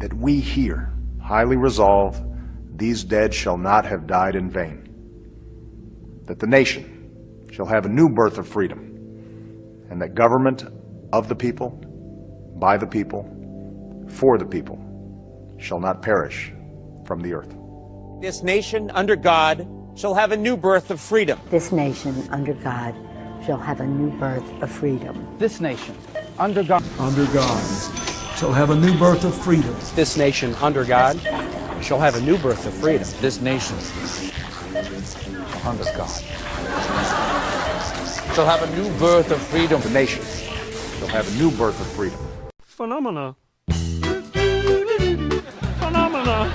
that we here highly resolve these dead shall not have died in vain, that the nation shall have a new birth of freedom, and that government of the people, by the people, for the people, shall not perish from the earth. This nation under God shall have a new birth of freedom. This nation under God shall have a new birth of freedom. This nation under God shall have a new birth of freedom. This nation under God shall have a new birth of freedom. This nation under God shall have a new birth of freedom. The nation shall have a new birth of freedom. Phenomena. Phenomena.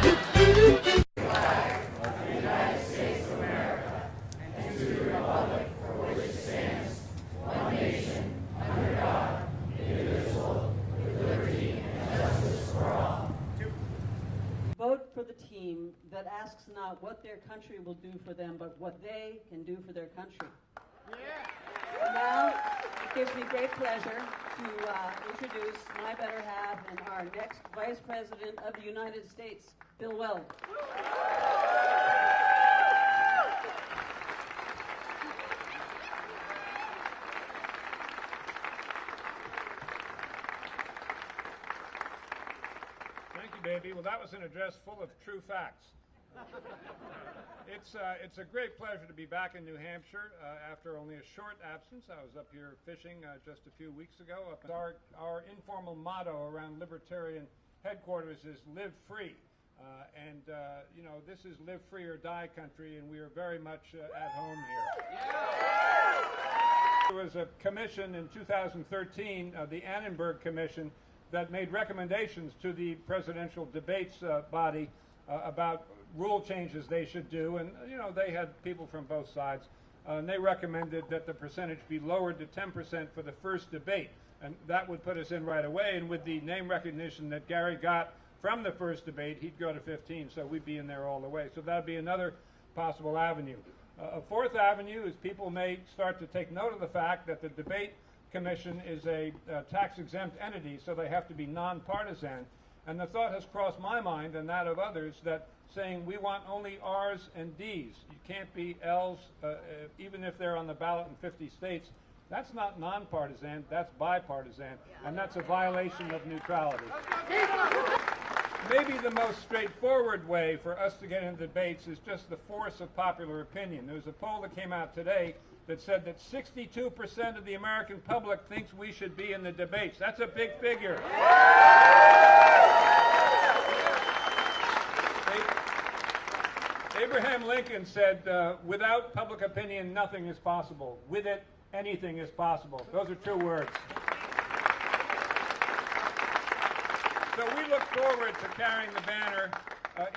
Vote for the team that asks not what their country will do for them, but what they can do for their country. Yeah. Now, it gives me great pleasure to introduce my better half and our next Vice President of the United States, Bill Weld. Thank you, baby. Well, that was an address full of true facts. It's a great pleasure to be back in New Hampshire after only a short absence. I was up here fishing just a few weeks ago. Our informal motto around Libertarian headquarters is live free. You know, this is live free or die country, and we are very much at home here. Yeah. There was a commission in 2013, the Annenberg Commission, that made recommendations to the presidential debates body about rule changes they should do, and you know, they had people from both sides, and they recommended that the percentage be lowered to 10% for the first debate, and that would put us in right away, and with the name recognition that Gary got from the first debate, he'd go to 15, so we'd be in there all the way. So that'd be another possible avenue. A fourth avenue is people may start to take note of the fact that the debate commission is a tax-exempt entity, so they have to be nonpartisan. And the thought has crossed my mind and that of others that saying we want only R's and D's. You can't be L's, even if they're on the ballot in 50 states. That's not nonpartisan, that's bipartisan, and that's a violation of neutrality. Maybe the most straightforward way for us to get into debates is just the force of popular opinion. There was a poll that came out today that said that 62% of the American public thinks we should be in the debates. That's a big figure. Abraham Lincoln said, without public opinion, nothing is possible. With it, anything is possible. Those are true words. So we look forward to carrying the banner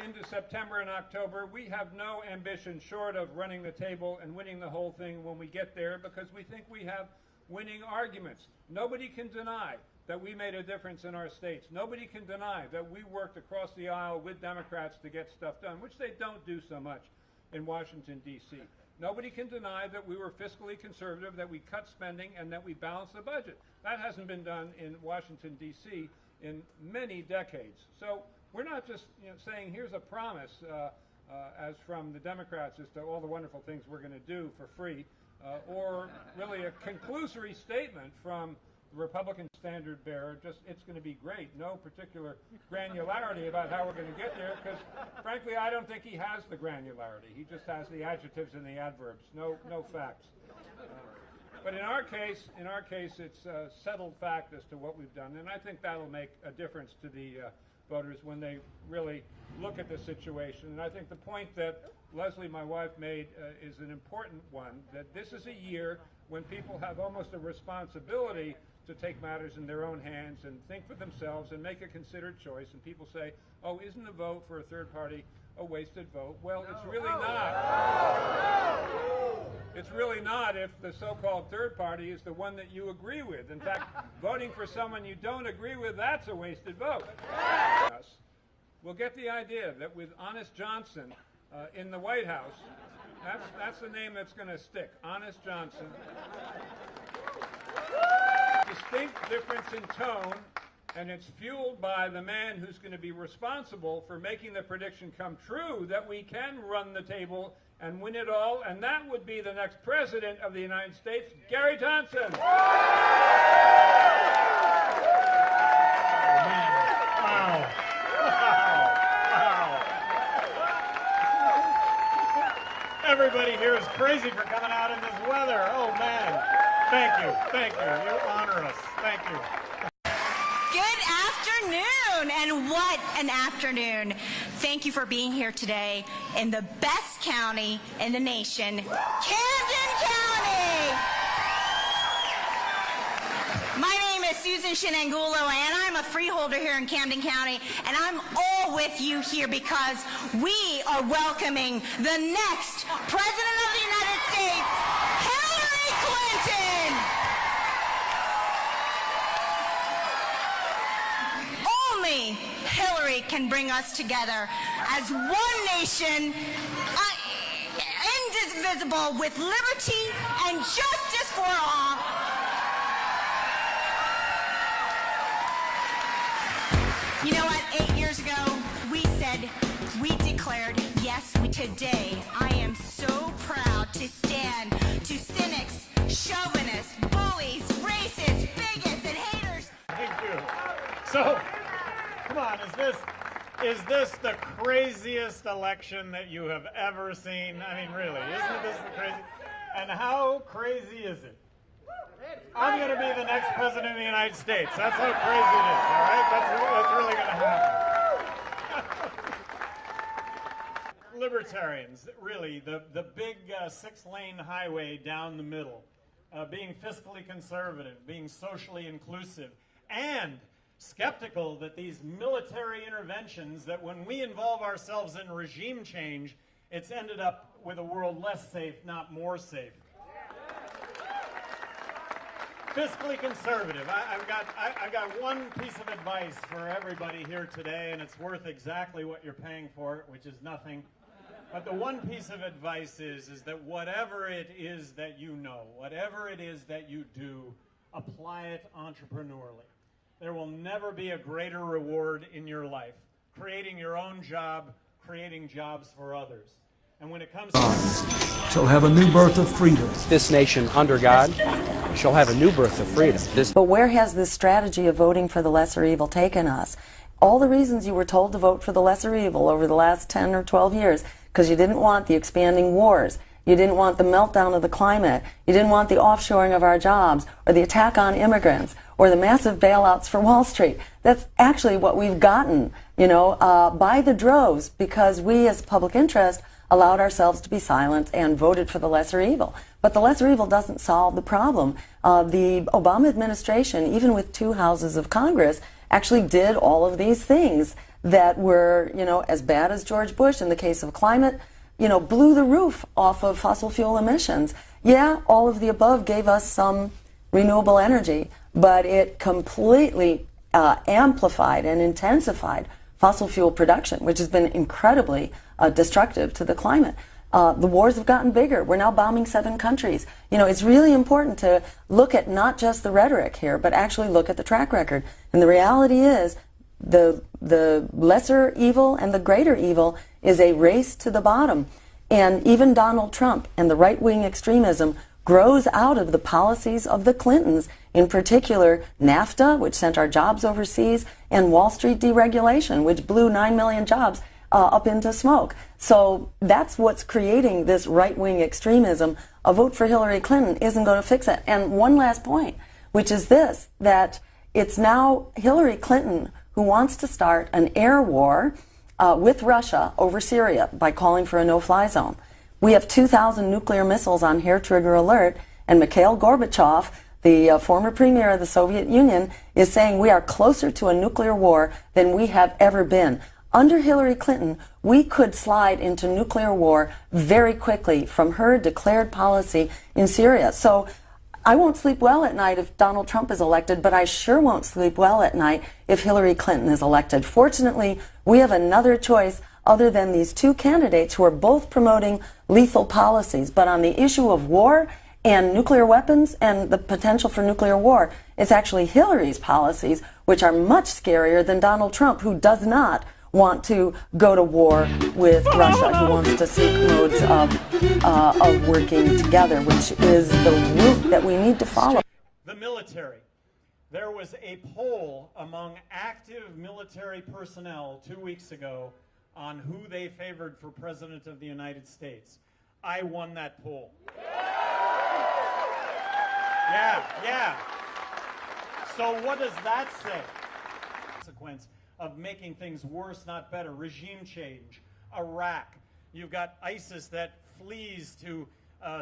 into September and October. We have no ambition short of running the table and winning the whole thing when we get there, because we think we have winning arguments. Nobody can deny that we made a difference in our states. Nobody can deny that we worked across the aisle with Democrats to get stuff done, which they don't do so much in Washington, D.C. Nobody can deny that we were fiscally conservative, that we cut spending, and that we balanced the budget. That hasn't been done in Washington, D.C. in many decades. So we're not just saying here's a promise as from the Democrats as to all the wonderful things we're going to do for free, or really a conclusory statement from the Republican standard bearer, just it's going to be great. No particular granularity about how we're going to get there, because frankly I don't think he has the granularity. He just has the adjectives and the adverbs, no facts. But in our case, it's a settled fact as to what we've done, and I think that'll make a difference to the voters when they really look at the situation. And I think the point that Leslie, my wife, made is an important one, that this is a year when people have almost a responsibility to take matters in their own hands and think for themselves and make a considered choice. And people say, oh, isn't a vote for a third party a wasted vote? Well, it's really not. It's really not if the so-called third party is the one that you agree with. In fact, voting for someone you don't agree with, that's a wasted vote. We'll get the idea that with Honest Johnson in the White House, that's the name that's going to stick, Honest Johnson. Distinct difference in tone and it's fueled by the man who's going to be responsible for making the prediction come true that we can run the table and win it all, and that would be the next president of the United States, Gary Johnson. Everybody here is crazy for coming out in this weather. Oh, man. Thank you. Thank you. You honor us. Thank you. Good afternoon, and what an afternoon. Thank you for being here today in the best county in the nation, Camden County. My name is Susan Shenangulo, and I'm a freeholder here in Camden County, and I'm all with you here because we are welcoming the next President of the United States, Hillary Clinton. Only Hillary can bring us together as one nation, indivisible, with liberty and justice for all. You know what? 8 years ago, we declared, yes, today I am so proud to stand to cynics, chauvinists, bullies, racists, bigots, and haters. Thank you. So, come on, is this the craziest election that you have ever seen? I mean, really, isn't this the crazy? And how crazy is it? I'm going to be the next president of the United States. That's how crazy it is, all right? That's really going to happen. Libertarians, really, the big 6-lane highway down the middle, being fiscally conservative, being socially inclusive, and skeptical that these military interventions, that when we involve ourselves in regime change, it's ended up with a world less safe, not more safe. Fiscally conservative. I've got one piece of advice for everybody here today, and it's worth exactly what you're paying for it, which is nothing. But the one piece of advice is that whatever it is that you know, whatever it is that you do, apply it entrepreneurially. There will never be a greater reward in your life. Creating your own job, creating jobs for others. And when it comes to shall have a new birth of freedom. This nation, under God, shall have a new birth of freedom. But where has this strategy of voting for the lesser evil taken us? All the reasons you were told to vote for the lesser evil over the last 10 or 12 years, because you didn't want the expanding wars, you didn't want the meltdown of the climate, you didn't want the offshoring of our jobs, or the attack on immigrants, or the massive bailouts for Wall Street. That's actually what we've gotten, by the droves, because we as public interest allowed ourselves to be silent and voted for the lesser evil. But the lesser evil doesn't solve the problem. The Obama administration, even with 2 houses of Congress, actually did all of these things that were, as bad as George Bush in the case of climate, blew the roof off of fossil fuel emissions. Yeah, all of the above gave us some renewable energy, but it completely amplified and intensified fossil fuel production, which has been incredibly destructive to the climate. The wars have gotten bigger. We're now bombing 7 countries. It's really important to look at not just the rhetoric here, but actually look at the track record. And the reality is the lesser evil and the greater evil is a race to the bottom. And even Donald Trump and the right-wing extremism grows out of the policies of the Clintons, in particular NAFTA, which sent our jobs overseas, and Wall Street deregulation, which blew 9 million jobs up into smoke. So that's what's creating this right-wing extremism. A vote for Hillary Clinton isn't going to fix it. And one last point, which is this, that it's now Hillary Clinton who wants to start an air war with Russia over Syria by calling for a no-fly zone. We have 2,000 nuclear missiles on hair-trigger alert, and Mikhail Gorbachev, the former premier of the Soviet Union, is saying we are closer to a nuclear war than we have ever been. Under Hillary Clinton, we could slide into nuclear war very quickly from her declared policy in Syria. So I won't sleep well at night if Donald Trump is elected, but I sure won't sleep well at night if Hillary Clinton is elected. Fortunately, we have another choice other than these 2 candidates who are both promoting lethal policies. But on the issue of war and nuclear weapons and the potential for nuclear war. It's actually Hillary's policies, which are much scarier than Donald Trump, who does not want to go to war with Russia. He wants to seek modes of working together, which is the route that we need to follow. The military. There was a poll among active military personnel 2 weeks ago on who they favored for President of the United States. I won that poll. Yeah. So what does that say? Consequence of making things worse, not better. Regime change. Iraq. You've got ISIS that flees to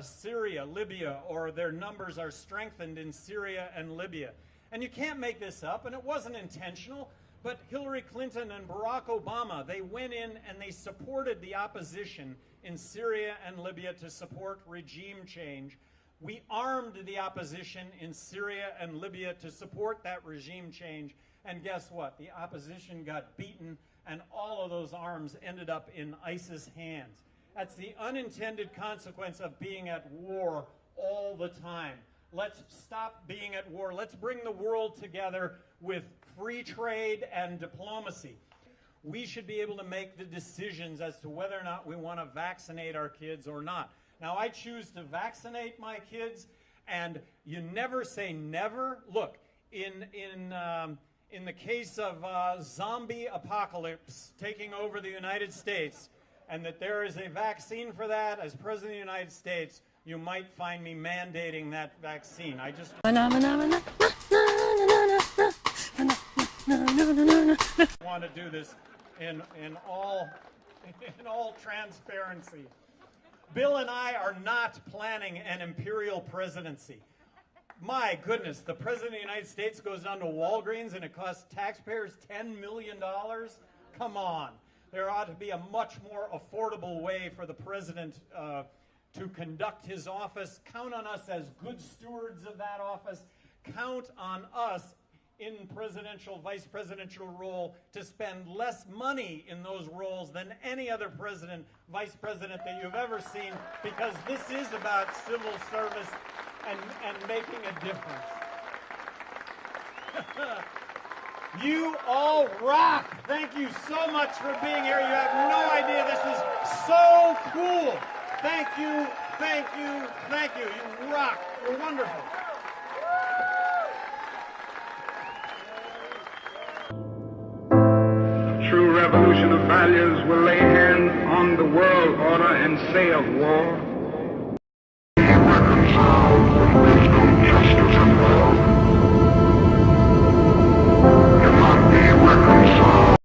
Syria, Libya, or their numbers are strengthened in Syria and Libya. And you can't make this up, and it wasn't intentional, but Hillary Clinton and Barack Obama, they went in and they supported the opposition in Syria and Libya to support regime change. We armed the opposition in Syria and Libya to support that regime change. And guess what? The opposition got beaten, and all of those arms ended up in ISIS hands. That's the unintended consequence of being at war all the time. Let's stop being at war. Let's bring the world together with free trade and diplomacy. We should be able to make the decisions as to whether or not we want to vaccinate our kids or not. Now, I choose to vaccinate my kids, and you never say never. Look, in the case of zombie apocalypse taking over the United States, and that there is a vaccine for that, as President of the United States, you might find me mandating that vaccine. I just want to do this in all transparency. Bill and I are not planning an imperial presidency. My goodness, the President of the United States goes down to Walgreens and it costs taxpayers $10 million? Come on. There ought to be a much more affordable way for the President to conduct his office. Count on us as good stewards of that office. Count on us in presidential, vice presidential role to spend less money in those roles than any other president, vice president that you've ever seen, because this is about civil service and making a difference. You all rock. Thank you so much for being here. You have no idea. This is so cool. Thank you, thank you, thank you. You rock. You're wonderful. A true revolution of values will lay hands on the world order and say of war,